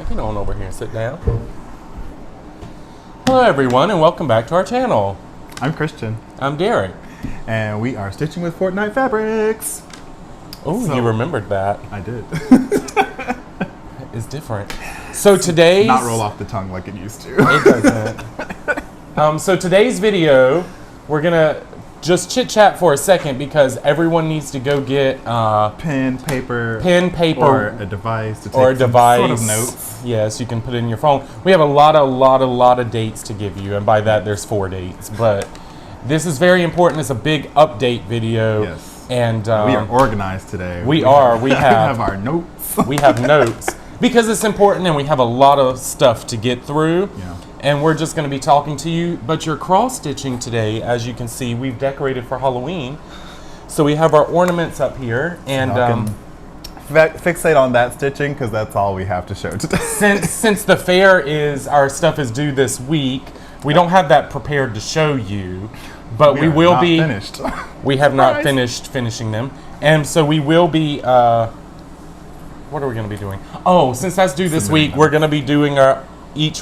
Get on over here and sit down. Hello everyone and welcome back to our channel. I'm Christian. I'm Derek. And we are stitching with Fortnight fabrics. Oh, you remembered that. I did. It's different. So today's... Not roll off the tongue like it used to. It doesn't. So today's video, we're gonna just chit chat for a second because everyone needs to go get pen, paper, or a device to take sort of notes. Yes, you can put it in your phone. We have a lot of dates to give you, and by that there's 4 dates. But this is very important. It's a big update video. Yes. And we are organized today. We have our notes. We have notes because it's important, and we have a lot of stuff to get through. Yeah. And we're just going to be talking to you, but you're cross stitching today. As you can see, we've decorated for Halloween. So we have our ornaments up here, and fixate on that stitching because that's all we have to show today. since the fair is, our stuff is due this week, we don't have that prepared to show you, but we will be finished. We have not finished finishing them, and so we will be. What are we going to be doing? Oh, since that's due this week, we're going to be doing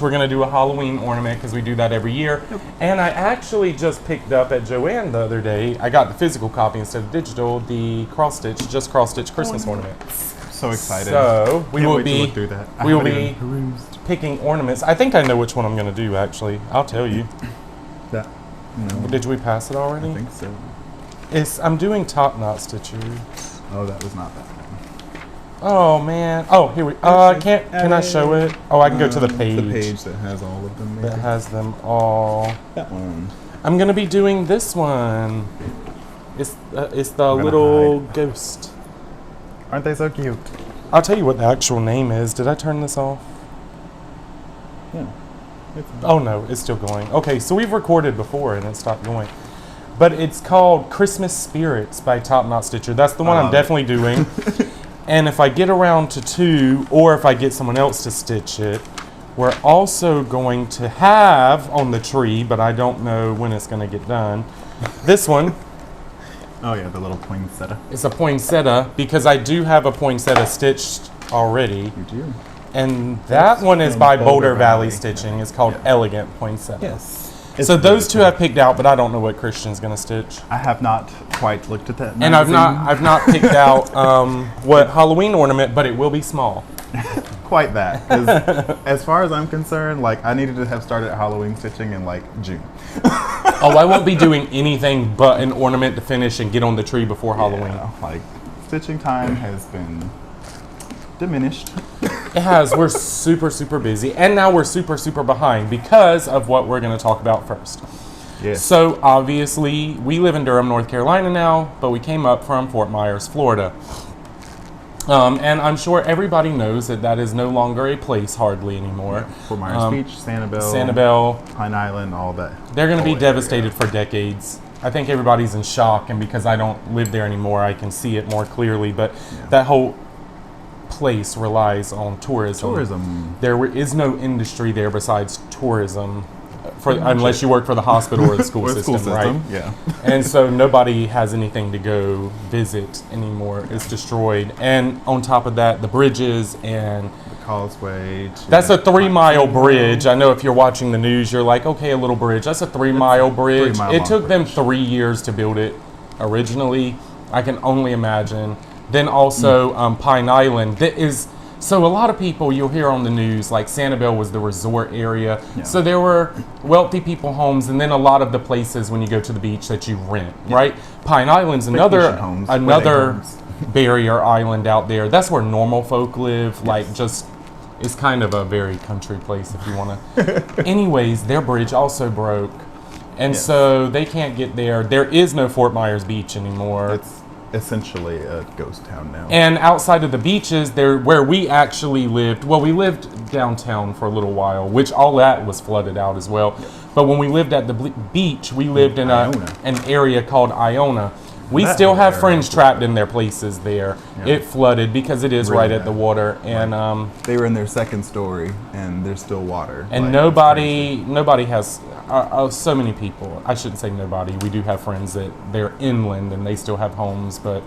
we're going to do a Halloween ornament because we do that every year. Yep. And I actually just picked up at Joann the other day, I got the physical copy instead of digital, the cross stitch Christmas ornament. So excited. So we will be look through that. We will be picking ornaments. I think I know which one I'm going to do actually. I'll tell you. That, no. Did we pass it already? I think so. I'm doing top knot stitchery. Oh, that was not that one. Oh man! Oh, here we. Can I show it? Oh, I can go to the page. The page that has all of them. Maybe. That has them all. That one. I'm gonna be doing this one. It's the little ghost. Aren't they so cute? I'll tell you what the actual name is. Did I turn this off? Yeah. Oh no, it's still going. Okay, so we've recorded before and it stopped going. But it's called Christmas Spirits by Top Knot Stitcher. That's the one I'm definitely doing. And if I get around to 2, or if I get someone else to stitch it, we're also going to have on the tree, but I don't know when it's going to get done, this one. Oh yeah, the little poinsettia. It's a poinsettia, because I do have a poinsettia stitched already. You do? And that one is by Boulder Valley Stitching. It's called Elegant Poinsettia. Yes. So those two I've picked out, but I don't know what Christian's going to stitch. I have not quite looked at that magazine. And I've not picked out what Halloween ornament, but it will be small. Quite that. 'Cause as far as I'm concerned, like I needed to have started Halloween stitching in like June. Oh, I won't be doing anything but an ornament to finish and get on the tree before Halloween. Like stitching time has been diminished. It has. We're super busy, and now we're super behind because of what we're going to talk about first. Yes. So obviously we live in Durham, North Carolina now, but we came up from Fort Myers, Florida. And I'm sure everybody knows that is no longer a place hardly anymore. Yeah. Fort Myers Beach, Sanibel, Pine Island, all that. They're going to be devastated for decades. I think everybody's in shock, and because I don't live there anymore, I can see it more clearly. But that whole place relies on tourism. There is no industry there besides tourism, unless you work for the hospital or the school system, right? Yeah. And so nobody has anything to go visit anymore. It's destroyed. And on top of that, the bridges and the causeway. That's a 3-mile bridge. I know if you're watching the news, you're like, okay, a little bridge. That's a 3-mile bridge. It took them 3 years to build it originally. I can only imagine. Then also Pine Island. So a lot of people you'll hear on the news, like Sanibel was the resort area. Yeah. So there were wealthy people homes, and then a lot of the places when you go to the beach that you rent, right? Pine Island's another barrier island out there. That's where normal folk live. Like it's kind of a very country place if you want to. Anyways, their bridge also broke. And so they can't get there. There is no Fort Myers Beach anymore. It's essentially a ghost town now. And outside of the beaches, where we actually lived, we lived downtown for a little while, which all that was flooded out as well. Yep. But when we lived at the beach, we lived in an area called Iona. We still have friends trapped in their places there. Yeah. It flooded because it is right at the water, and they were in their second story, and there's still water. And nobody has. So many people. I shouldn't say nobody. We do have friends that they're inland and they still have homes, but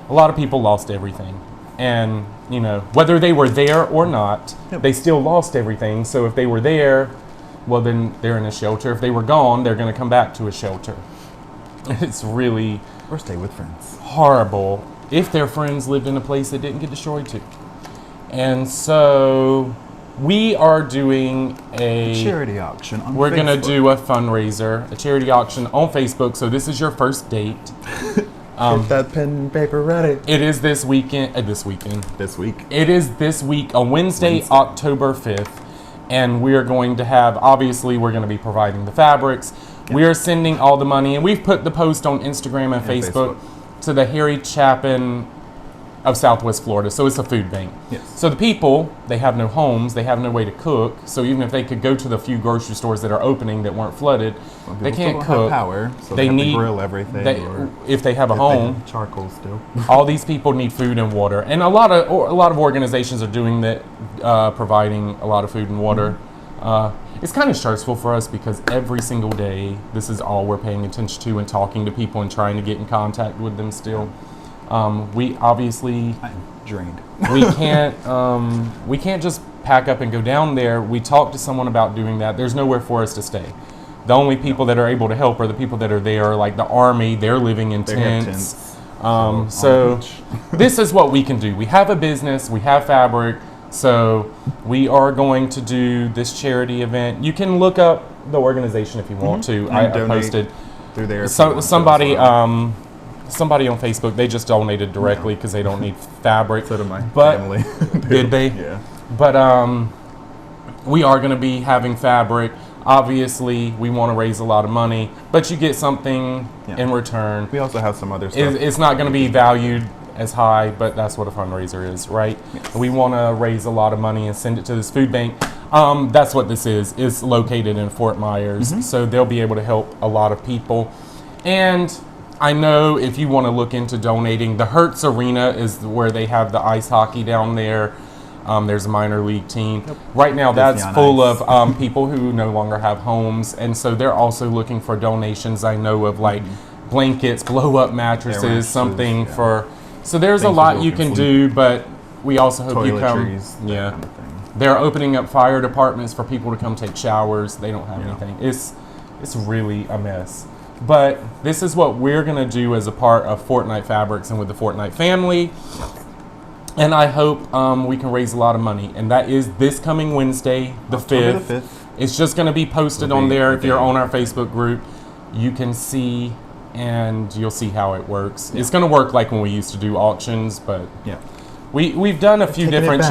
a lot of people lost everything. And, you know, whether they were there or not, they still lost everything. So if they were there, well, then they're in a shelter. If they were gone, they're going to come back to a shelter. It's really Or stay with friends. horrible if their friends lived in a place that didn't get destroyed too. And so we are doing a charity auction on We're Facebook. going to do a fundraiser, a charity auction on Facebook. So this is your first date. Get that pen and paper ready. It is this weekend. This week. It is this week on Wednesday, October 5th. And we're going to have, obviously, we're going to be providing the fabrics. Yep. We are sending all the money. And we've put the post on Instagram and Facebook to the Harry Chapin of Southwest Florida. So it's a food bank. Yes. So the people, they have no homes. They have no way to cook. So even if they could go to the few grocery stores that are opening that weren't flooded, they can't cook. Have power, so they have need to grill everything. If they have a home, charcoal still. all these people need food and water, and a lot of organizations are doing that, providing a lot of food and water. It's kind of stressful for us because every single day, this is all we're paying attention to and talking to people and trying to get in contact with them still. We obviously I'm drained. we can't just pack up and go down there. We talked to someone about doing that. There's nowhere for us to stay. The only people that are able to help are the people that are there, like the Army. They're living in tents. So this is what we can do. We have a business. We have fabric. So we are going to do this charity event. You can look up the organization if you want to. I posted through there. Somebody on Facebook, they just donated directly because they don't need fabric. So did my but family. Did they? Yeah. But we are going to be having fabric. Obviously, we want to raise a lot of money, but you get something in return. We also have some other stuff. It's not going to be valued as high, but that's what a fundraiser is, right? Yes. We want to raise a lot of money and send it to this food bank. That's what this is. It's located in Fort Myers, so they'll be able to help a lot of people. And I know if you want to look into donating, the Hertz Arena is where they have the ice hockey down there. There's a minor league team. Right now, that's full of people who no longer have homes, and so they're also looking for donations. I know of like blankets, blow-up mattresses, something for. So there's a lot you can do, but we also hope you come. Yeah, kind of thing. They're opening up fire departments for people to come take showers. They don't have anything. It's really a mess. But this is what we're going to do as a part of Fortnight Fabrics and with the Fortnight family. And I hope we can raise a lot of money. And that is this coming Wednesday, the 5th. It's just going to be posted on there. If you're on our Facebook group, you can see and you'll see how it works. Yeah. It's going to work like when we used to do auctions, but we've done a few different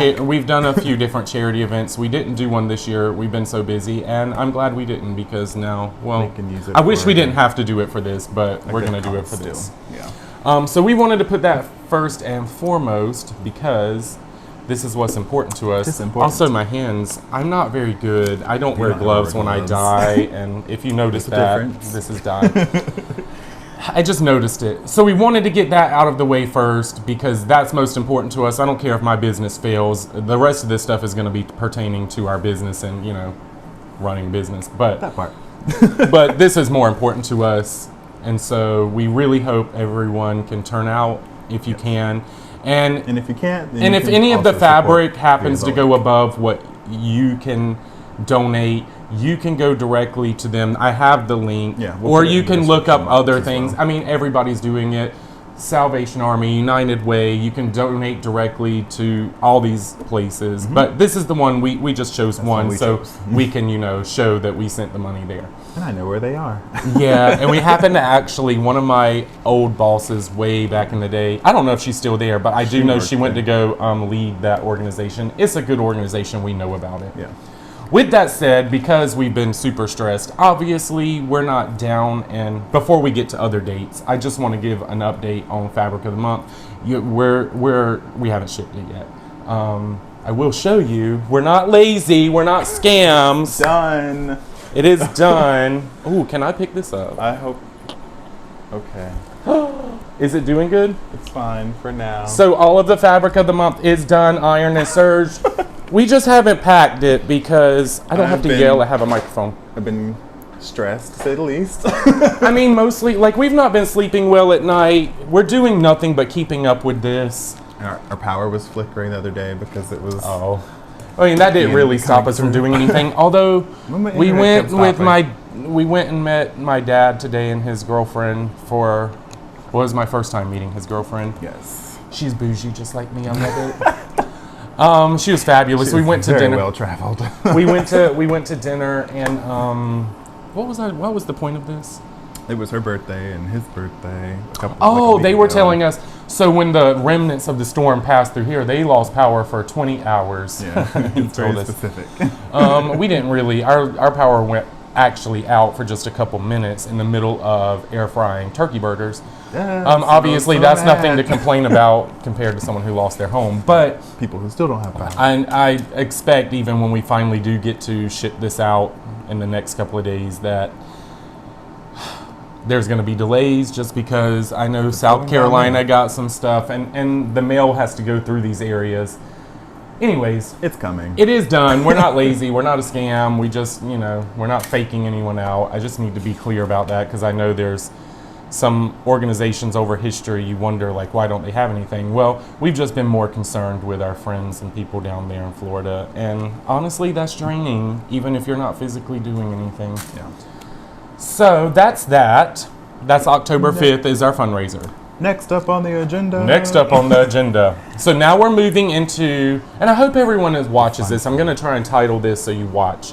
charity events. We didn't do one this year. We've been so busy, and I'm glad we didn't because now, well, I wish we didn't have to do it for this, but we're going to do it for this. Yeah. So we wanted to put that first and foremost because this is what's important to us. Also, my hands, I'm not very good. I don't wear gloves when I dye, and if you notice that, this is dye. I just noticed it. So we wanted to get that out of the way first because that's most important to us. I don't care if my business fails. The rest of this stuff is going to be pertaining to our business and, you know, running business. But that part. But this is more important to us. And so we really hope everyone can turn out if you can. And if you can't, then if any of the fabric happens to go above what you can donate, you can go directly to them. I have the link. Or you can look up other things. I mean, everybody's doing it. Salvation Army, United Way, you can donate directly to all these places. But this is the one, we just chose one so we can, you know, show that we sent the money there. And I know where they are. Yeah, and we happen to actually, one of my old bosses way back in the day, I don't know if she's still there, but I do know she went to go lead that organization. It's a good organization. We know about it. Yeah. With that said, because we've been super stressed, obviously we're not down. And before we get to other dates, I just want to give an update on Fabric of the Month. We haven't shipped it yet. I will show you. We're not lazy. We're not scams. Done. It is done. Ooh, can I pick this up? I hope. Okay. Is it doing good? It's fine for now. So all of the Fabric of the Month is done. Iron and Serge. We just haven't packed it because I don't have to yell. I have a microphone. I've been stressed, to say the least. I mean, mostly, like, we've not been sleeping well at night. We're doing nothing but keeping up with this. And our power was flickering the other day because it was. Oh. I mean, that didn't really stop us from doing anything. Although we went and met my dad today and his girlfriend for, what was my first time meeting his girlfriend. Yes. She's bougie just like me. I love it. She was fabulous. We went to dinner. Well traveled. we went to dinner and what was the point of this? It was her birthday and his birthday. They were telling us. So when the remnants of the storm passed through here, they lost power for 20 hours. Yeah, it's very specific. We didn't really. Our power went actually out for just a couple minutes in the middle of air frying turkey burgers. Obviously, that's nothing to complain about compared to someone who lost their home. But people who still don't have power. I expect even when we finally do get to ship this out in the next couple of days that there's going to be delays just because I know South Carolina got some stuff and the mail has to go through these areas. Anyways, it's coming. It is done. We're not lazy. We're not a scam. We just, we're not faking anyone out. I just need to be clear about that because I know there's some organizations over history you wonder, like, why don't they have anything? Well, we've just been more concerned with our friends and people down there in Florida. And honestly, that's draining, even if you're not physically doing anything. Yeah. So that's that. That's October 5th is our fundraiser. Next up on the agenda. So now we're moving into, and I hope everyone watches this. I'm going to try and title this so you watch.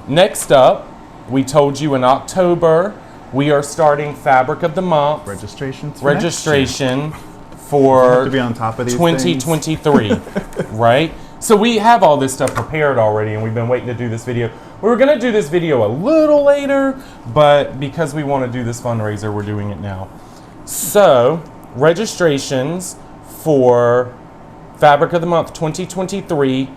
Next up, we told you in October, we are starting Fabric of the Month. Registration for have to be on top of these 2023, right? So we have all this stuff prepared already, and we've been waiting to do this video. We were going to do this video a little later, but because we want to do this fundraiser, we're doing it now. So, registrations for Fabric of the Month 2023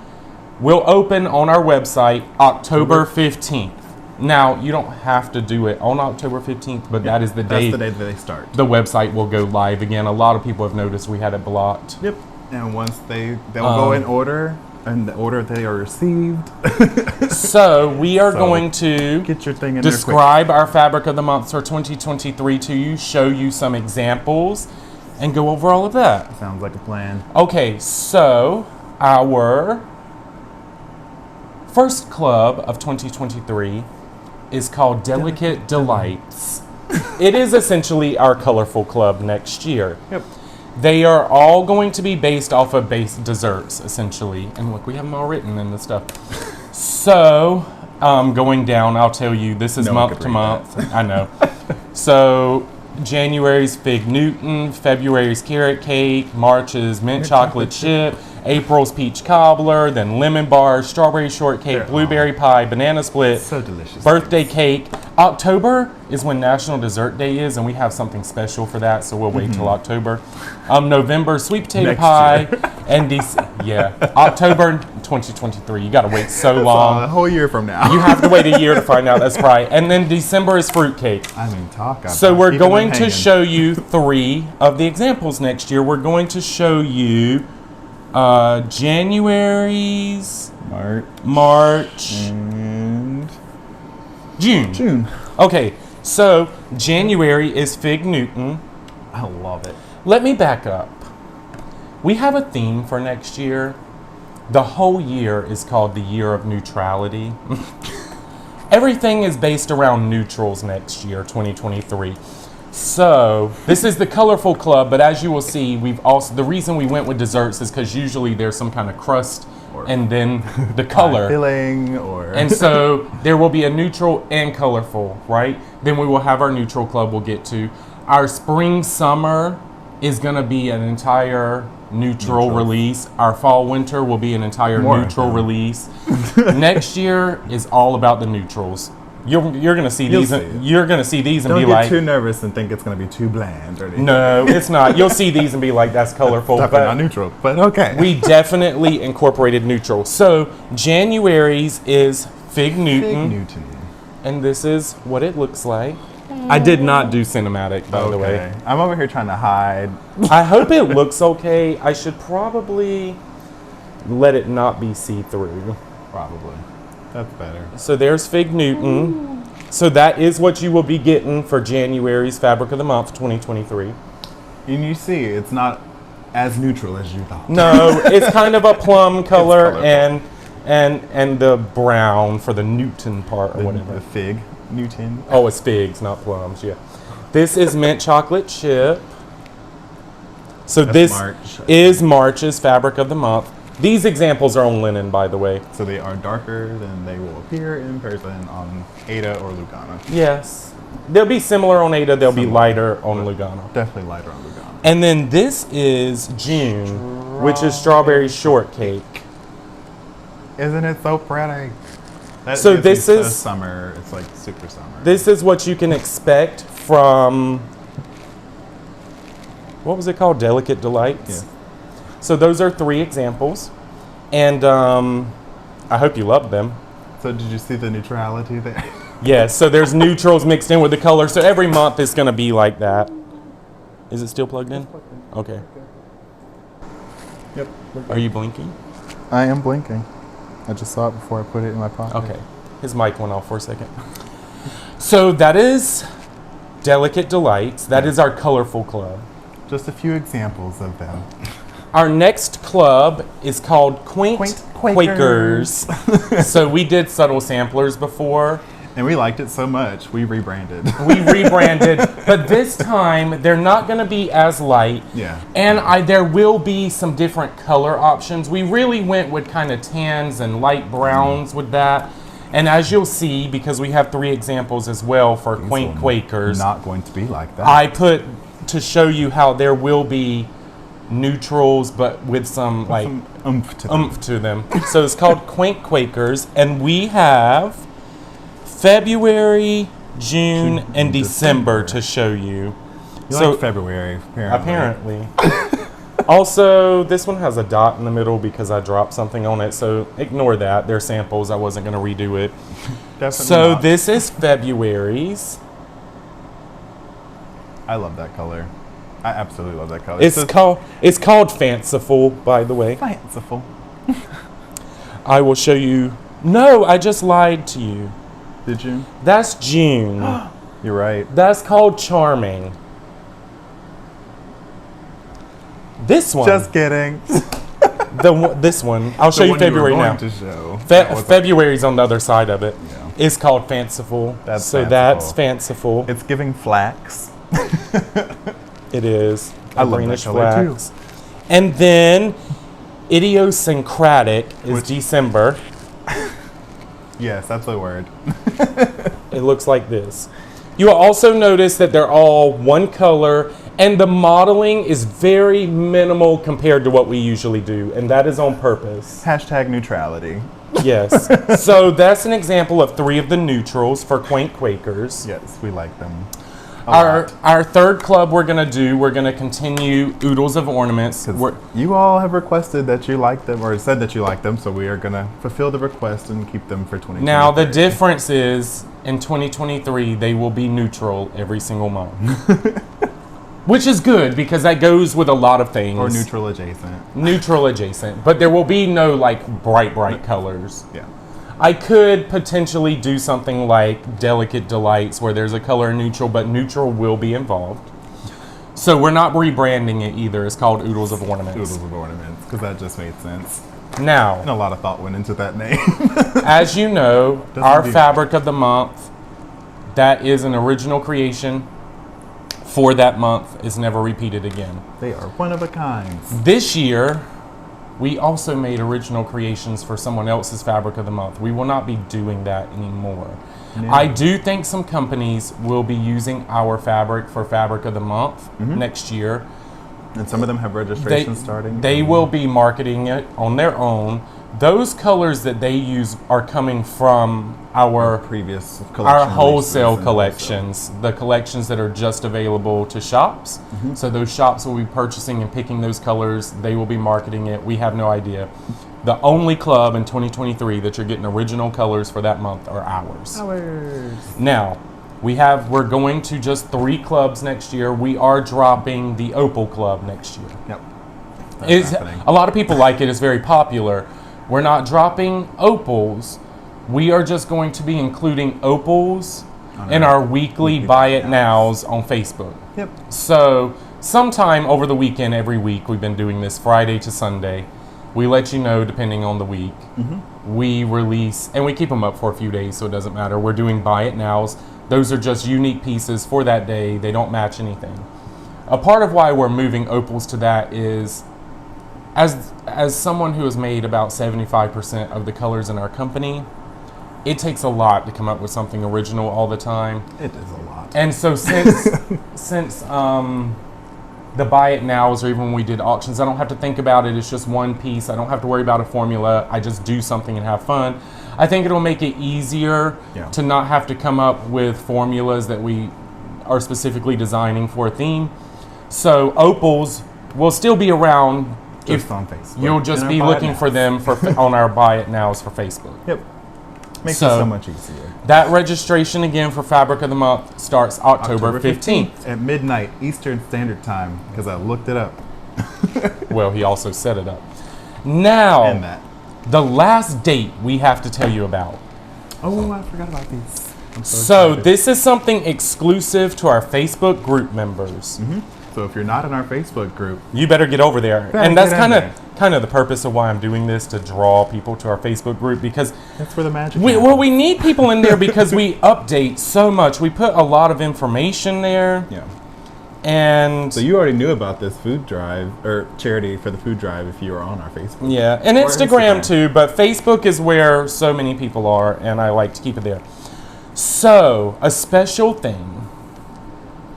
will open on our website October 15th. Now, you don't have to do it on October 15th, but that is the day. That's the day that they start. The website will go live again. A lot of people have noticed we had it blocked. Yep. And once they'll go in order, and the order they are received. So we are going to get your thing in describe our Fabric of the Month for 2023 to you, show you some examples, and go over all of that. Sounds like a plan. Okay, so our first club of 2023 is called Delicate Delights. It is essentially our colorful club next year. Yep. They are all going to be based off of base desserts, essentially. And look, we have them all written in the stuff. So, going down, I'll tell you, this is month to month. I know. So, January's Fig Newton, February's Carrot Cake, March is Mint Chocolate Chip, April's Peach Cobbler, then Lemon Bars, Strawberry Shortcake, Blueberry Pie, Banana Split, so delicious. Birthday Cake. October is when National Dessert Day is, and we have something special for that, so we'll wait till October. November, Sweet Potato Pie, and October 2023. You gotta wait so long. A whole year from now. You have to wait a year to find out. That's right. And then December is Fruitcake. I mean, So we're going to show you 3 of the examples next year. We're going to show you January's, March, and June. Okay, so January is Fig Newton. I love it. Let me back up. We have a theme for next year. The whole year is called the Year of Neutrality. Everything is based around neutrals next year, 2023. So this is the colorful club, but as you will see, the reason we went with desserts is because usually there's some kind of crust and then the color. Filling And so there will be a neutral and colorful, right? Then we will have our neutral club we'll get to. Our spring summer is going to be an entire neutral release. Our fall winter will be an entire neutral release. Next year is all about the neutrals. You're gonna see these. You're gonna see these and be like, don't get too nervous and think it's gonna be too bland or anything. No, it's not. You'll see these and be like, that's colorful. Definitely not neutral, but okay. We definitely incorporated neutral. So January's is Fig Newton. And this is what it looks like. I did not do cinematic, by the way. I'm over here trying to hide. I hope it looks okay. I should probably let it not be see-through. Probably. That's better. So there's Fig Newton. So that is what you will be getting for January's Fabric of the Month 2023. And you see, it's not as neutral as you thought. No, it's kind of a plum color colorful. and the brown for the Newton part or whatever. The fig, Newton. Oh, it's figs, not plums. Yeah. This is mint chocolate chip. So this March. is March's fabric of the month. These examples are on linen, by the way. So they are darker than they will appear in person on Ada or Lugana. Yes. They'll be similar on Ada. They'll be lighter on Lugano. Definitely lighter on Lugana. And then this is June, which is strawberry shortcake. Isn't it so pretty? That So gives this me is- summer. It's like super summer. This is what you can expect from, what was it called? Delicate Delights? Yes. So those are 3 examples. And I hope you loved them. So did you see the neutrality there? Yes, so there's neutrals mixed in with the color. So every month is going to be like that. Is it still plugged in? Okay. Yep. Are you blinking? I am blinking. I just saw it before I put it in my pocket. Okay. His mic went off for a second. So that is Delicate Delights. That is our colorful club. Just a few examples of them. Our next club is called Quaint Quakers. Quakers. So we did subtle samplers before. And we liked it so much, we rebranded. We rebranded, but this time they're not going to be as light. Yeah. And there will be some different color options. We really went with kind of tans and light browns with that. And as you'll see, because we have 3 examples as well for Quaint Quakers, Not going to be like that. I put to show you how there will be neutrals, but with some like Some oomph to them. to them. So it's called Quaint Quakers, and we have February, June, and December to show you. You So like February, apparently. Also, this one has a dot in the middle because I dropped something on it, so ignore that. They're samples. I wasn't going to redo it. Definitely So not. this is February's. I love that color. I absolutely love that color. It's called Fanciful, by the way. fanciful. I will show you. No, I just lied to you. Did you? That's June. You're right. That's called Charming. This one. Just kidding. This one. I'll show The you one you were February going now. to show. That was- February's on the other side of it. Yeah. It's called Fanciful. That's so fanciful. that's Fanciful. It's giving flax. It is. I love that greenish color too. flax. And then Idiosyncratic is Which- December. Yes, that's the word. It looks like this. You will also notice that they're all one color, and the modeling is very minimal compared to what we usually do, and that is on purpose. Hashtag neutrality. Yes. So that's an example of 3 of the neutrals for Quaint Quakers. Yes, we like them. a lot. Our third club we're going to continue Oodles of Ornaments. 'Cause you all have requested that you like them, or said that you like them, so we are going to fulfill the request and keep them for 2023. Now, the difference is, in 2023, they will be neutral every single month. Which is good, because that goes with a lot of things. Or neutral adjacent. Neutral adjacent. But there will be no, like, bright colors. Yeah. I could potentially do something like Delicate Delights, where there's a color neutral, but neutral will be involved. So we're not rebranding it either. It's called Oodles of Ornaments. Oodles of Ornaments, because that just made sense. And Now, a lot of thought went into that name. as you know, Doesn't our do- fabric of the month, that is an original creation for that month, is never repeated again. They are one of a kind. This year, we also made original creations for someone else's fabric of the month. We will not be doing that anymore. No. I do think some companies will be using our fabric for fabric of the month Mm-hmm. next year. And some of them have registration starting. They will be marketing it on their own. Those colors that they use are coming from our previous collection our releases wholesale and collections, the collections that are just available to shops. Mm-hmm. So those shops will be purchasing and picking those colors. They will be marketing it. We have no idea. The only club in 2023 that you're getting original colors for that month are ours. Now, we're going to just 3 clubs next year. We are dropping the Opal Club next year. Yep. That's happening. A lot of people like it. It's very popular. We're not dropping opals. We are just going to be including opals in our weekly Buy It Nows on Facebook. Yep. So sometime over the weekend every week. We've been doing this Friday to Sunday. We let you know depending on the week. We release, and we keep them up for a few days, so it doesn't matter. We're doing buy it nows. Those are just unique pieces for that day. They don't match anything. A part of why we're moving opals to that is, as someone who has made about 75% of the colors in our company, it takes a lot to come up with something original all the time. It is a lot. And so since the buy it nows, or even when we did auctions, I don't have to think about it. It's just one piece. I don't have to worry about a formula. I just do something and have fun. I think it'll make it easier to not have to come up with formulas that we are specifically designing for a theme. So opals will still be around. Just on Facebook. You'll just be looking for them on our buy it nows for Facebook. Yep. Makes it so much easier. That registration again for Fabric of the Month starts October 15th. At midnight Eastern Standard Time, because I looked it up. Well, he also set it up. Now, And that. the last date we have to tell you about. Oh, I forgot about these. I'm So excited. this is something exclusive to our Facebook group members. So if you're not in our Facebook group, You better get over there. Better And that's get in there. kind of the purpose of why I'm doing this, to draw people to our Facebook group, because that's where the magic we need people in there because we update so much. We put a lot of information there. Yeah. And So you already knew about this food drive, or charity for the food drive, if you were on our Facebook. yeah, and Or Instagram Instagram. too, but Facebook is where so many people are, and I like to keep it there. So, a special thing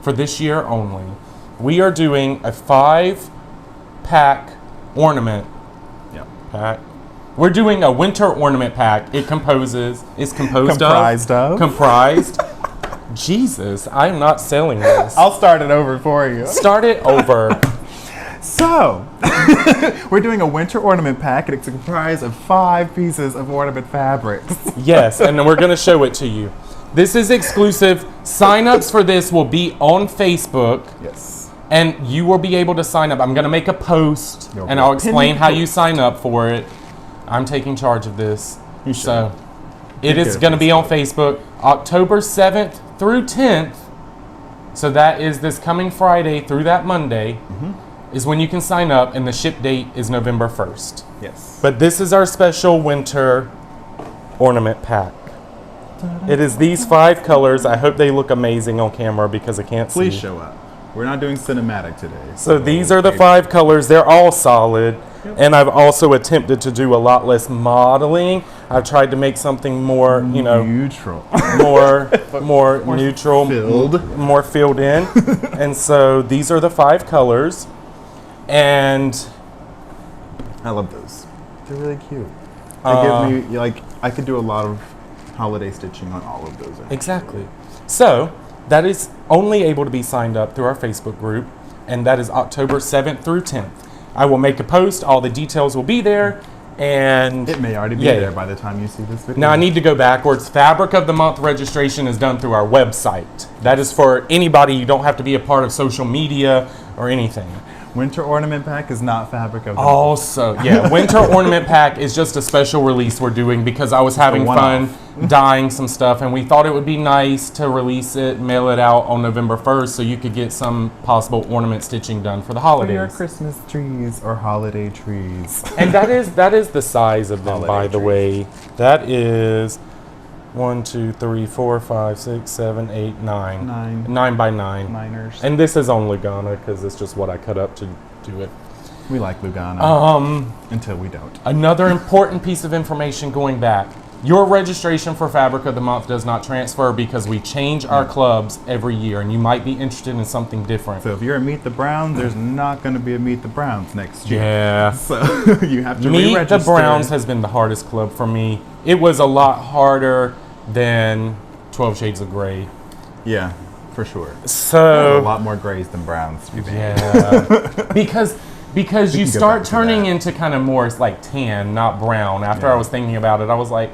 for this year only, we are doing a 5-pack ornament Yeah. pack. We're doing a winter ornament pack. It's composed of. Comprised. Jesus, I'm not selling this. I'll start it over for you. Start it over. So, we're doing a winter ornament pack, and it's comprised of 5 pieces of ornament fabrics. Yes, and we're going to show it to you. This is exclusive. Sign-ups for this will be on Facebook. Yes. And you will be able to sign up. I'm going to make a post, You'll and be I'll a explain pinned how you post. sign up for it. I'm taking charge of this. You should. So it You're is good going to at be on Facebook October 7th through 10th. So that is this coming Friday through that Monday is when you can sign up, and the ship date is November 1st. Yes. But this is our special winter ornament pack. It is these 5 colors. I hope they look amazing on camera because I can't Please see. show up. We're not doing cinematic today. So these are the 5 colors. They're all solid. And I've also attempted to do a lot less modeling. I've tried to make something more, neutral. more neutral, filled. more filled in. And so these are the 5 colors. And I love those. They're really cute. They give me, I could do a lot of holiday stitching on all of those. Actually. exactly. So that is only able to be signed up through our Facebook group, and that is October 7th through 10th. I will make a post. All the details will be there. And It may already be there by the time you see this video. now I need to go backwards. Fabric of the Month registration is done through our website. That is for anybody. You don't have to be a part of social media or anything. Winter ornament pack is not fabric of the Also, yeah, Winter Ornament Pack is just a special release we're doing because I was having fun dyeing some stuff, and we thought it would be nice to release it, mail it out on November 1st so you could get some possible ornament stitching done for the for your holidays. Christmas trees or holiday trees. And that is the size of them, Holiday by the trees. way. That is 1, 2, 3, 4, 5, 6, 7, 8, 9. 9. 9 by 9. Miners. And this is on Lugana because it's just what I cut up to do it. We like Lugana. Until we don't. Another important piece of information going back. Your registration for Fabric of the Month does not transfer because we change our clubs every year, and you might be interested in something different. So if you're a Meet the Browns, there's not going to be a Meet the Browns next year. Yeah. So you have to Meet re-register. the Browns has been the hardest club for me. It was a lot harder than 12 Shades of Grey. Yeah, for sure. A So, lot more grays than browns to be made. yeah. because you can go start back to turning that. into kind of more like tan, not brown. After Yeah. I was thinking about it, I was like,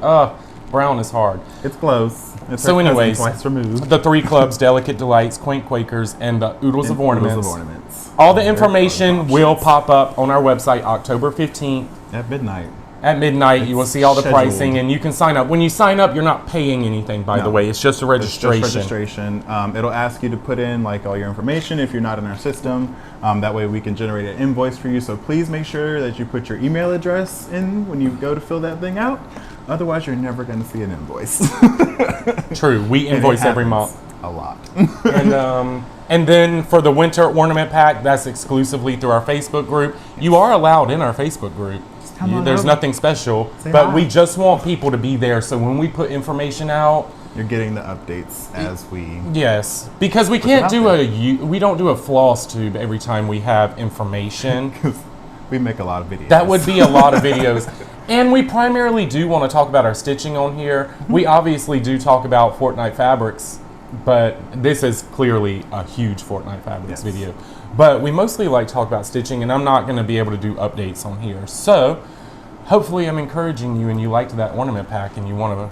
brown is hard. It's close. It's So our cousin anyways, twice removed. The 3 clubs, Delicate Delights, Quaint Quakers, and the Oodles of Ornaments. Oodles of Ornaments. All the Very information fun will options. pop up on our website October 15th At midnight. At midnight, you will see all the scheduled. pricing, and you can sign up. When you sign up, you're not paying anything, by the way. It's just a registration. It's just registration. It'll ask you to put in like all your information if you're not in our system. That way we can generate an invoice for you. So please make sure that you put your email address in when you go to fill that thing out. Otherwise, you're never going to see an invoice. True. We invoice every month. A lot. And then for the winter ornament pack, that's exclusively through our Facebook group. You are allowed in our Facebook group. There's nothing special, but we just want people to be there. So when we put information out, you're getting the updates as we. Yes, because we can't do we don't do a Flosstube every time we have information. We make a lot of videos. That would be a lot of videos. And we primarily do want to talk about our stitching on here. We obviously do talk about Fortnight fabrics, but this is clearly a huge Fortnight fabrics video. But we mostly like to talk about stitching, and I'm not going to be able to do updates on here. So hopefully I'm encouraging you and you liked that ornament pack and you want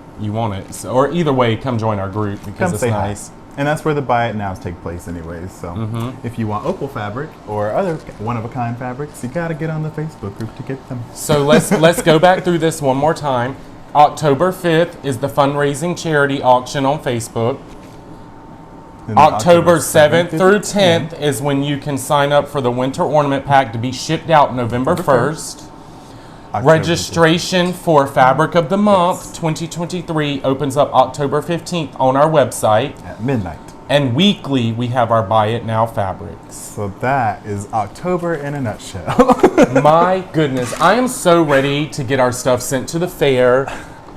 it. So, or either way, come join our group because it's nice. Hi. And that's where the buy it nows take place anyways. So if you want opal fabric or other one-of-a-kind fabrics, you got to get on the Facebook group to get them. So let's go back through this one more time. October 5th is the fundraising charity auction on Facebook. October 7th through 10th is when you can sign up for the winter ornament pack to be shipped out November 1st. Registration for Fabric of the Month 2023 opens up October 15th on our website. At midnight. And weekly, we have our Buy It Now fabrics. So that is October in a nutshell. My goodness, I am so ready to get our stuff sent to the fair.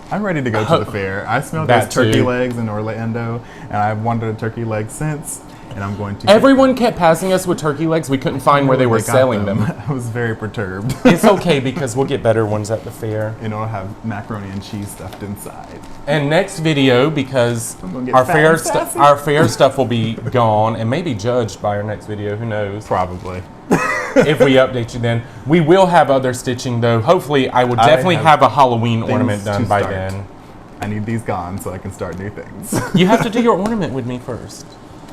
I'm ready to go to the fair. I smelled those turkey legs in Orlando, and I've wanted a turkey leg since, and I'm going to. Everyone kept passing us with turkey legs. We couldn't find where they were selling them. I was very perturbed. It's okay because we'll get better ones at the fair. And it'll have macaroni and cheese stuffed inside. And next video, because our fair stuff will be gone and maybe judged by our next video. Who knows? Probably. If we update you then. We will have other stitching though. Hopefully I will definitely have a Halloween ornament done by then. I need these gone so I can start new things. You have to do your ornament with me first.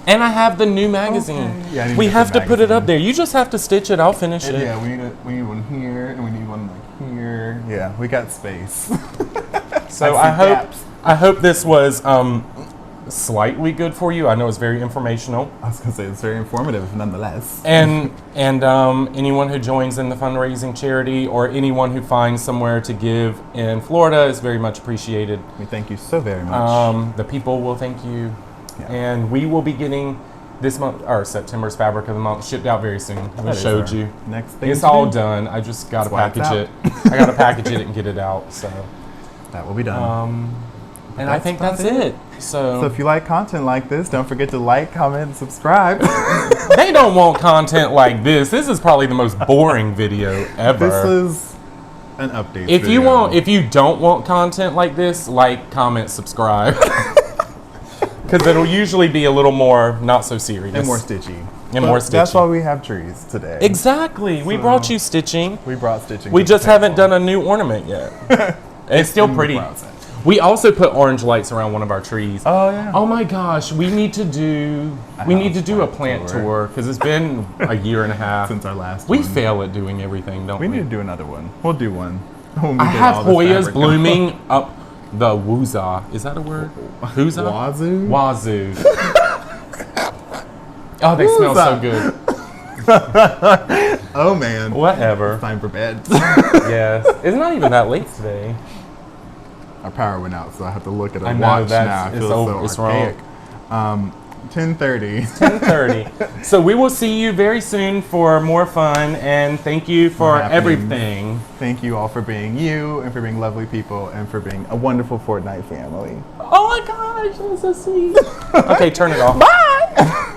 And I have the new magazine. Okay. Yeah, we have to put it up there. You just have to stitch it. I'll finish it. Yeah, we need one here and we need one like here. Yeah, we got space. So I hope this was slightly good for you. I know it's very informational. I was gonna say it's very informative nonetheless. And anyone who joins in the fundraising charity or anyone who finds somewhere to give in Florida is very much appreciated. We thank you so very much. The people will thank you. Yeah. And we will be getting this month, or September's Fabric of the Month, shipped out very soon. We showed you. Next thing it's all done. I just got to package it. I got to package it and get it out. So that will be done. And I think that's it. So if you like content like this, don't forget to like, comment, and subscribe. They don't want content like this. This is probably the most boring video ever. This is an update. If you don't want content like this, like, comment, subscribe. Because it'll usually be a little more not so serious. And more stitchy. That's why we have trees today. Exactly. We brought you stitching. We brought stitching. We just haven't done a new ornament yet. It's still pretty. We also put orange lights around one of our trees. Oh yeah. Oh my gosh, we need to do a plant tour because it's been a year and a half since our last one. We fail at doing everything, don't we? We need to do another one. We'll do one. I have Hoyas blooming up the woozah. Is that a word? Whoozah? Wazoo? Wazoo. Oh, they smell so good. Oh man. Whatever. It's time for bed. Yes. It's not even that late today. Our power went out, so I have to look at a watch now. It's archaic. 10:30. 10:30. So we will see you very soon for more fun, and thank you for everything. Thank you all for being you, and for being lovely people, and for being a wonderful Fortnite family. Oh my gosh, that's so sweet. Okay, turn it off. Bye!